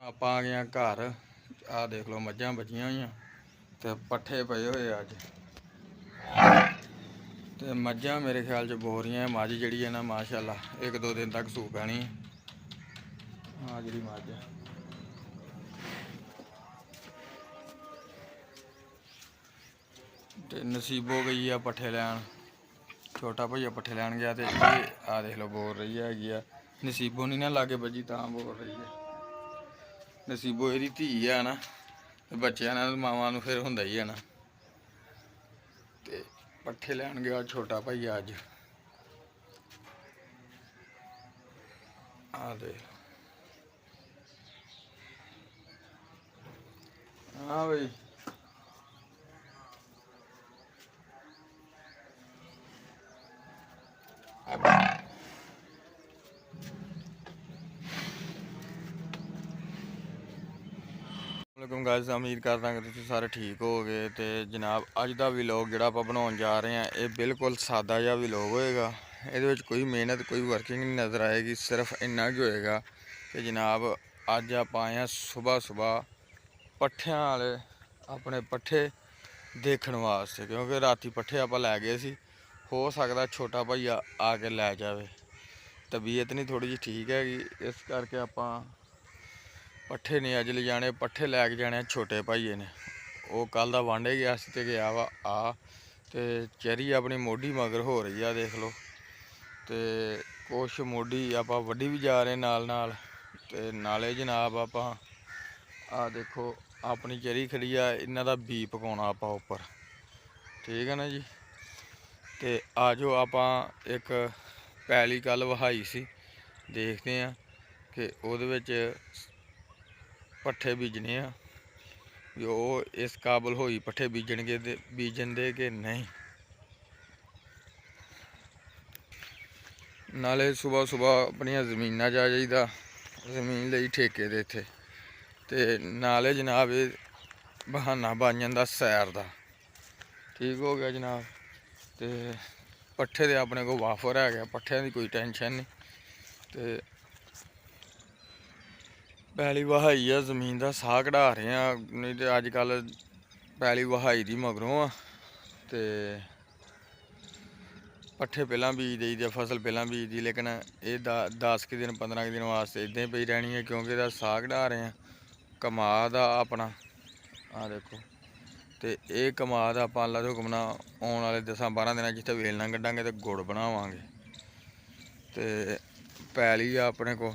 ਆਪਾਂ ਆ ਗਏ घर। आ देख लो मझां बचियां हुई ते पट्ठे पे हुए अज। तो मझां मेरे ख्याल च बो रही। मझ जी है ना माशाअल्लाह एक दो दिन तक सूह पैनी। हाँ जी मझ तो नसीबो गई है पट्ठे लैन। छोटा भैया पट्ठे लैन गया तो ये आ देख लो बोल रही है। नसीबो नहीं ना लागे बजी तां बोल रही है। नसीबो यदी धी है ना बच्चों ने मावां नूं फिर हुंदा ही है ना। ते पट्ठे लैन गया छोटा भाईया अज। आ दे हाँ बई गाइस उम्मीद करदा कि तुसीं सारे ठीक हो गए। तो जनाब अज का व्लॉग जिहड़ा आपां बनाउण जा रहे हैं ये बिल्कुल सादा जिहा व्लॉग होएगा। ये कोई मेहनत कोई वर्किंग नहीं नज़र आएगी। सिर्फ इन्ना ही होएगा कि जनाब अज आप आए हैं सुबह सुबह पट्ठियां वाले अपने पट्ठे देखण वास्ते, क्योंकि राती पट्ठे आप लै गए सी। हो सकता छोटा भैया आके लै जाए। तबीयत नहीं थोड़ी जी ठीक हैगी, इस करके आपां पट्ठे नहीं अज ले जाने। पट्ठे लैके जाने छोटे भाईए ने। वो कल का वांडे गया सी ते गया वा आ ते चेरी अपनी मोढ़ी मगर हो रही है देख लो। तो कुछ मोढ़ी आप वड्डी भी जा रहे नाल नाल। ते नाले जनाब आप देखो अपनी चेरी खड़ी है। इन्हां दा बी पकाउणा आपां उपर, ठीक है ना जी। तो आ जाओ आप एक पैली कल वहाई सी, देखते हैं कि उहदे विच पट्ठे बीजने आ भी वो इस काबल होई पट्ठे बीजणगे बीजन दे कि नहीं। नाले सुबह सुबह अपनिया जमीनां जा जाईदा, जमीन लई ठेके दे इत्थे। ते नाले जनाब ये बहाना बन जांदा सैर दा, ठीक हो गया जनाब। ते पट्ठे दे अपने को वाफर है गया, पट्ठियां दी कोई टेंशन नहीं। ते पैली वहाई आ जमीन का साह कढ़ा रहे हैं, नहीं तो अजकल पैली वहाई दी मगरों आ ते पट्ठे पहला बीज देई दे, फसल पहला बीज दी। लेकिन ये 10 दिन 15 दिन वास्ते इदां ही पई रहनी है, क्योंकि इसदा साह कढ़ा रहे हैं कमाद आ अपना। आ देखो तो ये कमाद आप अल्लाह दे हुक्म नाल आने वाले 10-12 दिन जिथे वेलना कड्डांगे तो गुड़ बनावांगे। तो पैली आ अपने को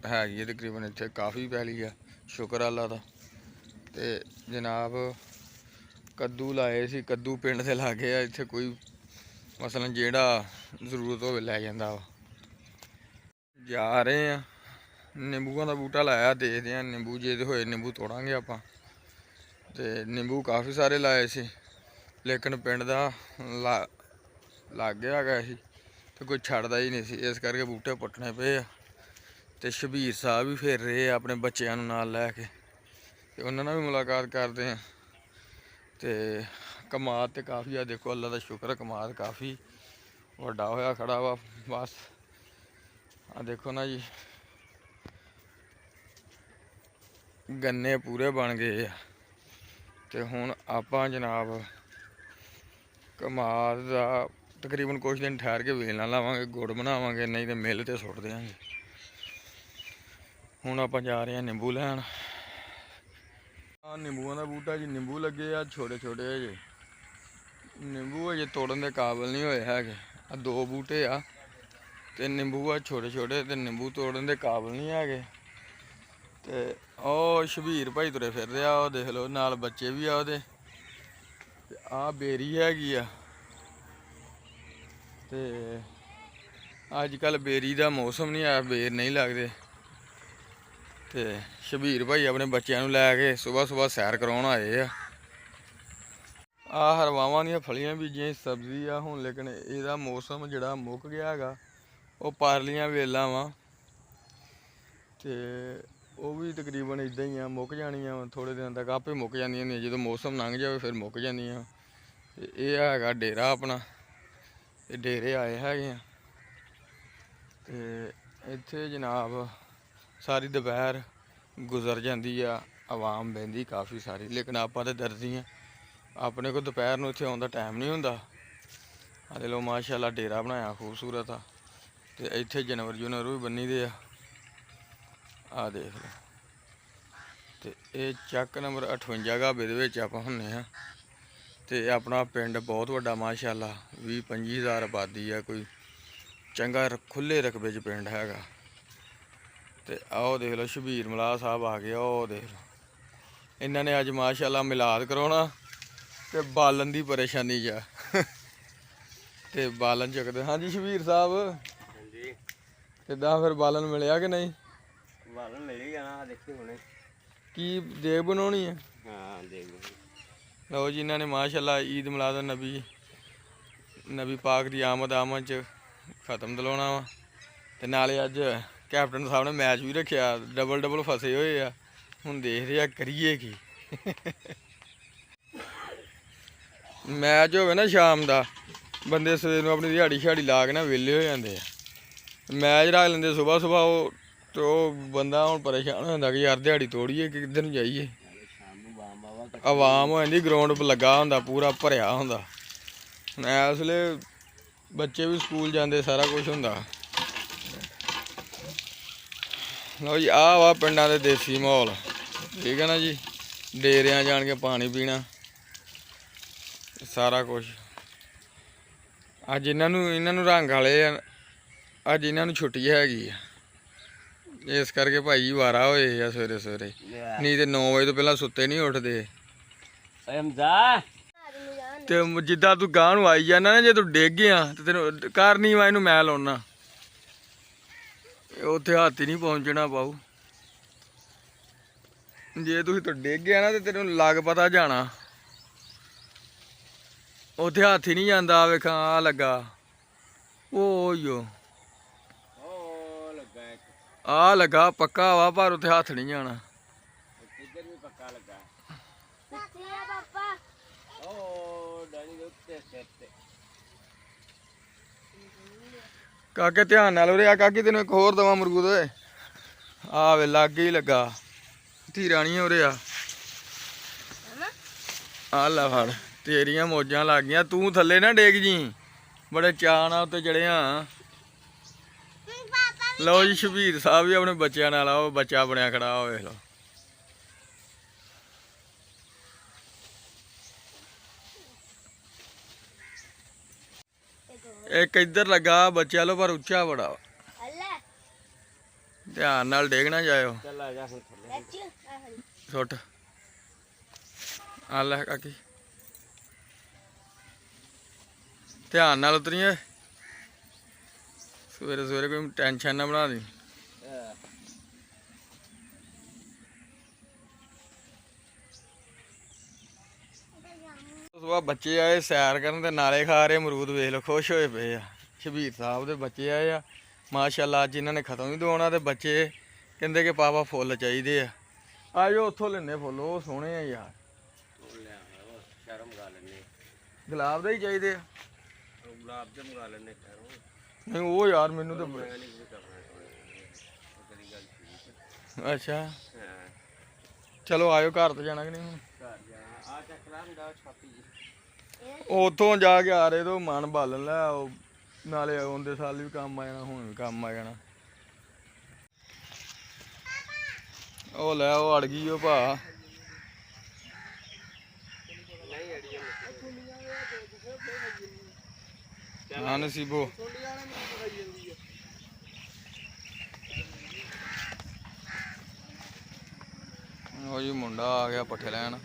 हैगी है तकरीबन इत्थे काफ़ी पैली है, शुक्र अल्लाह दा। ते जनाब कद्दू लाए सी, कद्दू पिंड दे लागे आ। इत्थे कोई मसलन जेड़ा जरूरत हो लै जांदा वा। जा रहे हैं निंबूआं दा बूटा लाया, देखते हैं निंबू जे होए निंबू तोड़ांगे आपां। ते निंबू काफ़ी सारे लाए सी, लेकिन पिंड दा लागे हैगा सी तो कोई छड्डदा ही नहीं सी, इस करके बूटे पुट्टने पे आ। ते शबीर साहब भी फिर रहे अपने बच्चों नाल लैके, ते उन्हां नाल भी मुलाकात करते हैं। तो कमाद तो काफ़ी आ देखो, अल्लाह का शुक्र कमाद काफ़ी वड्डा होया खड़ा वा। बस आ देखो ना जी गन्ने पूरे बन गए। तो हुण आपां जनाब कमाद का तकरीबन कुछ दिन ठहर के वेलना लावांगे, गुड़ बनावांगे, नहीं तो मिल तो सुट देंगे। हुण आपां जा रहे हैं निंबू लैन। निंबुआं दा बूटा जी निंबू लगे आ छोटे छोटे अजे, निंबू अजे तोड़न के काबल नहीं होए हैगे। दो बूटे आ ते निंबू आ छोटे छोटे, ते निंबू तोड़न के काबल नहीं है। ते ओ शबीर भाई तुरे फिरदे आ, ओह देख लो नाल बच्चे भी आ ओहदे। ते आ बेरी हैगी आ। ते अजकल बेरी का मौसम नहीं आया, बेर नहीं लगते। तो शबीर भाई अपने बच्चों लैके सुबह सुबह सैर कराउण आए आ। हरवावां दियां फलियां बीजियां सब्जी आ हुण, लेकिन इहदा मौसम जिहड़ा मुक गया हैगा। वो पारलियां वेलां वा ते वो भी तकरीबन इदां ही आ, मुक जानियां थोड़े दिन तक आपे मुक जांदियां, जो मौसम लंघ जाए फिर मुक जांदियां। ते एह् हैगा डेरा अपना, ये डेरे आए हैगे आ। ते इत्थे जनाब सारी दोपहर ਗੁਜ਼ਰ ਜਾਂਦੀ ਆ, ਆਵਾਮ ਬਹਿੰਦੀ ਕਾਫੀ ਸਾਰੀ, ਲੇਕਿਨ ਆਪਾਂ ਤਾਂ ਦਰਜੀ ਆ, ਆਪਣੇ ਕੋਲ ਦੁਪਹਿਰ ਨੂੰ ਇੱਥੇ ਆਉਣ ਦਾ ਟਾਈਮ ਨਹੀਂ ਹੁੰਦਾ। ਆ ਦੇ ਲੋ ਮਾਸ਼ਾਅੱਲਾ ਡੇਰਾ ਬਣਾਇਆ ਖੂਬਸੂਰਤ ਆ, ਤੇ ਇੱਥੇ ਜਾਨਵਰ ਜੁਨਵਰ ਵੀ ਬੰਨੀ ਦੇ ਆ ਦੇਖ ਲਓ। ਤੇ ਇਹ ਚੱਕ ਨੰਬਰ 58 ਗਾਬੇ ਦੇ ਵਿੱਚ ਆਪਾਂ ਹੁੰਨੇ ਆ। ਤੇ ਆਪਣਾ ਪਿੰਡ ਬਹੁਤ ਵੱਡਾ ਮਾਸ਼ਾਅੱਲਾ, 20-25 ਹਜ਼ਾਰ ਆਬਾਦੀ ਆ, ਕੋਈ ਚੰਗਾ ਖੁੱਲੇ ਰਕਬੇ 'ਚ ਪਿੰਡ ਹੈਗਾ। ਤੇ ਆਓ ਦੇਖ ਲਓ ਸ਼ਬੀਰ ਮਲਾਹ ਸਾਹਿਬ ਆ ਗਏ, ਉਹ ਦੇਖ ਲਓ ਇਹਨਾਂ ਨੇ ਅੱਜ ਮਾਸ਼ਾਅੱਲਾ ਮਿਲਾਦ ਕਰਾਉਣਾ ਤੇ ਬਾਲਣ ਦੀ ਪਰੇਸ਼ਾਨੀ ਜਾ ਤੇ ਬਾਲਣ ਚੱਕਦੇ। ਹਾਂਜੀ ਸ਼ਬੀਰ ਸਾਹਿਬ, ਹਾਂਜੀ ਕਿੱਦਾਂ ਫਿਰ ਬਾਲਣ ਮਿਲਿਆ ਕਿ ਨਹੀਂ? ਬਾਲਣ ਮਿਲ ਹੀ ਜਾਣਾ, ਦੇਖੀ ਹੁਣੇ ਕੀ ਦੇਗ ਬਣਾਉਣੀ ਹੈ? ਹਾਂ ਦੇਖ ਲਓ ਜੀ, ਇਹਨਾਂ ਨੇ ਮਾਸ਼ਾਅੱਲਾ ਈਦ ਮਿਲਾਦ ਨਬੀ ਪਾਕ ਦੀ ਆਮਦ 'ਚ ਖਤਮ ਦਿਲਾਉਣਾ ਵਾ। ਤੇ ਨਾਲੇ ਅੱਜ ਕੈਪਟਨ ਸਾਹਿਬ ਨੇ ਮੈਚ ਵੀ ਰੱਖਿਆ, ਡਬਲ ਫਸੇ ਹੋਏ ਆ। ਹੁਣ ਦੇਖਦੇ ਆ ਕਰੀਏ ਕੀ। ਮੈਚ ਹੋਵੇ ਨਾ ਸ਼ਾਮ ਦਾ, ਬੰਦੇ ਸਵੇਰ ਨੂੰ ਆਪਣੀ ਦਿਹਾੜੀ ਸ਼ਹਾੜੀ ਲਾ ਕੇ ਨਾ ਵਿਹਲੇ ਹੋ ਜਾਂਦੇ ਆ। ਮੈਚ ਰੱਖ ਲੈਂਦੇ ਸੁਬਾਹ ਤੇ ਉਹ ਬੰਦਾ ਹੁਣ ਪਰੇਸ਼ਾਨ ਹੋ ਜਾਂਦਾ ਕਿ ਯਾਰ ਦਿਹਾੜੀ ਤੋੜੀਏ ਕਿ ਕਿੱਧਰ ਨੂੰ ਜਾਈਏ। ਆਵਾਮ ਹੋ ਜਾਂਦੀ, ਗਰਾਊਂਡ ਲੱਗਾ ਹੁੰਦਾ, ਪੂਰਾ ਭਰਿਆ ਹੁੰਦਾ। ਇਸ ਵੇਲੇ ਬੱਚੇ ਵੀ ਸਕੂਲ ਜਾਂਦੇ, ਸਾਰਾ ਕੁਝ ਹੁੰਦਾ। ਲਓ ਜੀ, ਆਹ ਵਾ ਪਿੰਡਾਂ ਦੇ ਦੇਸੀ ਮਾਹੌਲ, ਠੀਕ ਹੈ ਨਾ ਜੀ। ਡੇਰਿਆਂ ਜਾਣ ਕੇ ਪਾਣੀ ਪੀਣਾ, ਸਾਰਾ ਕੁਝ। ਅੱਜ ਇਹਨਾਂ ਨੂੰ ਰੰਗ ਵਾਲੇ ਆ, ਅੱਜ ਇਹਨਾਂ ਨੂੰ ਛੁੱਟੀ ਹੈਗੀ ਆ, ਇਸ ਕਰਕੇ ਭਾਈ ਵਾਰਾ ਹੋਏ ਆ ਸਵੇਰੇ ਸਵੇਰੇ, ਨਹੀਂ ਤੇ 9 ਵਜੇ ਤੋਂ ਪਹਿਲਾਂ ਸੁੱਤੇ ਨਹੀਂ ਉੱਠਦੇ। ਤੇ ਜਿੱਦਾਂ ਤੂੰ ਗਾਂ ਨੂੰ ਆਈ ਜਾਂਦਾ ਨਾ, ਜੇ ਤੂੰ ਡਿੱਗ ਗਿਆ ਤੇ ਤੈਨੂੰ ਘਰ ਨਹੀਂ ਵਾ, ਇਹਨੂੰ ਮੈਂ ਲਾਉਣਾ, ਉੱਥੇ ਹੱਥ ਹੀ ਨਹੀਂ ਪਹੁੰਚਣਾ ਪਾਊ। ਜੇ ਤੁਸੀਂ ਤੋਂ ਡਿੱਗ ਗਿਆ ਨਾ ਤੇ ਤੈਨੂੰ ਲੱਗ ਪਤਾ ਜਾਣਾ, ਉੱਥੇ ਹੱਥ ਹੀ ਨਹੀਂ ਜਾਂਦਾ। ਵੇਖਾਂ ਆ ਲੱਗਾ, ਓਯੋ ਆ ਲੱਗਾ ਪੱਕਾ ਵਾ, ਪਰ ਉੱਥੇ ਹੱਥ ਨਹੀਂ ਜਾਣਾ। ਇੱਧਰ ਵੀ ਪੱਕਾ ਲੱਗਾ। ਕਾਕੇ ਧਿਆਨ ਨਾਲ ਉਰੇ ਆ, ਕਾਕੇ ਤੈਨੂੰ ਇੱਕ ਹੋਰ ਦਵਾਂ ਮਰਗੂਦ ਓਏ। ਆ ਵੇ ਲਾਗੇ ਹੀ ਲੱਗਾ, ਧੀਰਾ ਨਹੀਂ ਉਰੇ ਆ ਲੈ ਫੜ, ਤੇਰੀਆਂ ਮੌਜਾਂ ਲੱਗ ਗਈਆਂ। ਤੂੰ ਥੱਲੇ ਨਾ ਡੇਗ ਜੀ, ਬੜੇ ਚਾਅ ਨਾਲ ਉੱਤੇ ਚੜਿਆ। ਲਓ ਜੀ, ਸ਼ਬੀਰ ਸਾਹਿਬ ਵੀ ਆਪਣੇ ਬੱਚਿਆਂ ਨਾਲ ਆ, ਉਹ ਬੱਚਾ ਬਣਿਆ ਖੜਾ, ਉਹ ਵੇਖ ਲਓ। ਇੱਕ ਇੱਧਰ ਲੱਗਾ ਬੱਚਿਆਂ ਲੋ, ਪਰ ਉੱਚਾ ਬੜਾ ਵਾ, ਧਿਆਨ ਨਾਲ ਡੇਗ ਨਾ ਜਾਇਓ। ਚੱਲ ਆ ਜਾ ਹੁਣ ਥੱਲੇ ਸੁੱਟ ਆ ਲੈ ਕਾਕੀ, ਧਿਆਨ ਨਾਲ ਉਤਰੀਏ। ਸਵੇਰੇ ਸਵੇਰੇ ਕੋਈ ਟੈਨਸ਼ਨ ਨਾ ਬਣਾ ਦੀ। ਸੁਬਾਹ ਬੱਚੇ ਆਏ ਸੈਰ ਕਰਨ ਤੇ ਨਾਲੇ ਖਾ ਰਹੇ ਅਮਰੂਦ, ਵੇਖ ਲਓ ਖੁਸ਼ ਹੋਏ ਪਏ ਆ। ਸ਼ਬੀਰ ਸਾਹਿਬ ਦੇ ਬੱਚੇ ਆਏ ਆ ਮਾਸ਼ਾਅੱਲਾ, ਅੱਜ ਇਹਨਾਂ ਨੇ ਖਤਮ ਵੀ ਦਵਾਉਣਾ ਤੇ ਬੱਚੇ ਕਹਿੰਦੇ ਕਿ ਪਾਪਾ ਫੁੱਲ ਚਾਹੀਦੇ ਆ। ਆਜੋ ਉੱਥੋਂ ਲੈਣੇ ਫੁੱਲ, ਉਹ ਸੋਹਣੇ ਆ ਯਾਰ। ਗੁਲਾਬ ਦੇ ਹੀ ਚਾਹੀਦੇ ਆ, ਗੁਲਾਬ ਦੇ ਮੰਗਾ ਲੈਣੇ। ਨਹੀਂ ਉਹ ਯਾਰ ਮੈਨੂੰ ਤਾਂ ਅੱਛਾ ਚਲੋ ਆਇਓ, ਘਰ ਤੇ ਜਾਣਾ ਕਿ ਨਹੀਂ ਹੁਣ? ਉੱਥੋਂ ਜਾ ਕੇ ਆ ਰਹੇ ਤੋਂ ਮਨ ਬਾਲਣ ਲੈ, ਉਹ ਨਾਲੇ ਆਉਂਦੇ ਸਾਲ ਵੀ ਕੰਮ ਆ ਜਾਣਾ, ਹੁਣ ਵੀ ਕੰਮ ਆ ਜਾਣਾ। ਉਹ ਲੈ ਉਹ ਅੜ ਗਈ ਉਹ ਭਾ। ਹਾਂ ਨਸੀਬੋ, ਉਹ ਜੀ ਮੁੰਡਾ ਆ ਗਿਆ ਪੱਠੇ ਲੈਣ।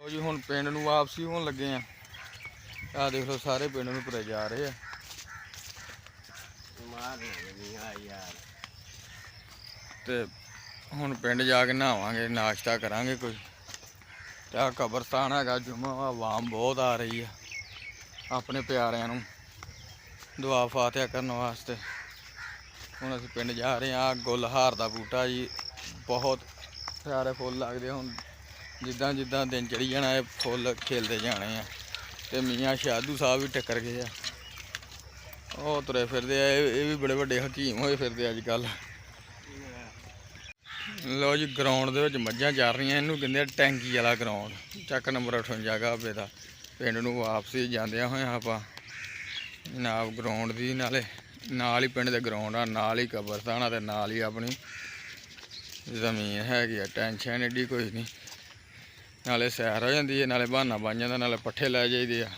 ਉਹ ਜੀ ਹੁਣ ਪਿੰਡ ਨੂੰ ਵਾਪਸੀ ਹੋਣ ਲੱਗੇ ਆ। ਆਹ ਦੇਖ ਲਓ ਸਾਰੇ ਪਿੰਡ ਨੂੰ ਤੁਰੇ ਜਾ ਰਹੇ ਆ। ਤੇ ਹੁਣ ਪਿੰਡ ਜਾ ਕੇ ਨਹਾਵਾਂਗੇ, ਨਾਸ਼ਤਾ ਕਰਾਂਗੇ ਕੋਈ। ਤੇ ਆਹ ਕਬਰਸਤਾਨ ਹੈਗਾ ਜੁਮਾ, ਆਵਾਮ ਬਹੁਤ ਆ ਰਹੀ ਆ ਆਪਣੇ ਪਿਆਰਿਆਂ ਨੂੰ ਦੁਆ ਫਾਤਿਹਾ ਕਰਨ ਵਾਸਤੇ। ਹੁਣ ਅਸੀਂ ਪਿੰਡ ਜਾ ਰਹੇ ਹਾਂ। ਗੁਲਹਾਰ ਦਾ ਬੂਟਾ ਜੀ ਬਹੁਤ ਸਾਰੇ ਫੁੱਲ ਲੱਗਦੇ ਹੁਣ ਜਿੱਦਾਂ ਜਿੱਦਾਂ ਦਿਨ ਚੜੀ ਜਾਣਾ ਇਹ ਫੁੱਲ ਖਿਲਦੇ ਜਾਣੇ ਆ। ਤੇ ਮੀਆਂ ਸ਼ਾਦੂ ਸਾਹਿਬ ਵੀ ਟੱਕਰ ਗਏ ਆ, ਉਹ ਤੁਰੇ ਫਿਰਦੇ ਆ। ਇਹ ਵੀ ਬੜੇ ਵੱਡੇ ਹਕੀਮ ਹੋਏ ਫਿਰਦੇ ਅੱਜ ਕੱਲ੍ਹ। ਲਓ ਜੀ, ਗਰਾਊਂਡ ਦੇ ਵਿੱਚ ਮੱਝਾਂ ਚੱਲ ਰਹੀਆਂ, ਇਹਨੂੰ ਕਹਿੰਦੇ ਆ ਟੈਂਕੀ ਵਾਲਾ ਗਰਾਊਂਡ। ਚੱਕ ਨੰਬਰ 58 ਗਾਬੇ ਦਾ। ਪਿੰਡ ਨੂੰ ਵਾਪਸੀ ਜਾਂਦਿਆਂ ਹੋਇਆਂ ਆਪਾਂ ਜਨਾਬ ਗਰਾਊਂਡ ਦੀ ਨਾਲ ਹੀ ਪਿੰਡ ਦੇ ਗਰਾਊਂਡ ਆ, ਨਾਲ ਹੀ ਕਬਰਸਤਾਨ ਆ ਤੇ ਨਾਲ ਹੀ ਆਪਣੀ ਜ਼ਮੀਨ ਹੈਗੀ ਆ। ਟੈਨਸ਼ਨ ਐਡੀ ਕੋਈ ਨਹੀਂ, ਨਾਲੇ ਸੈਰ ਹੋ ਜਾਂਦੀ ਹੈ, ਨਾਲੇ ਬਹਾਨਾ ਬਣ ਜਾਂਦਾ, ਨਾਲੇ ਪੱਠੇ ਲੈ ਜਾਈਦੇ ਆ।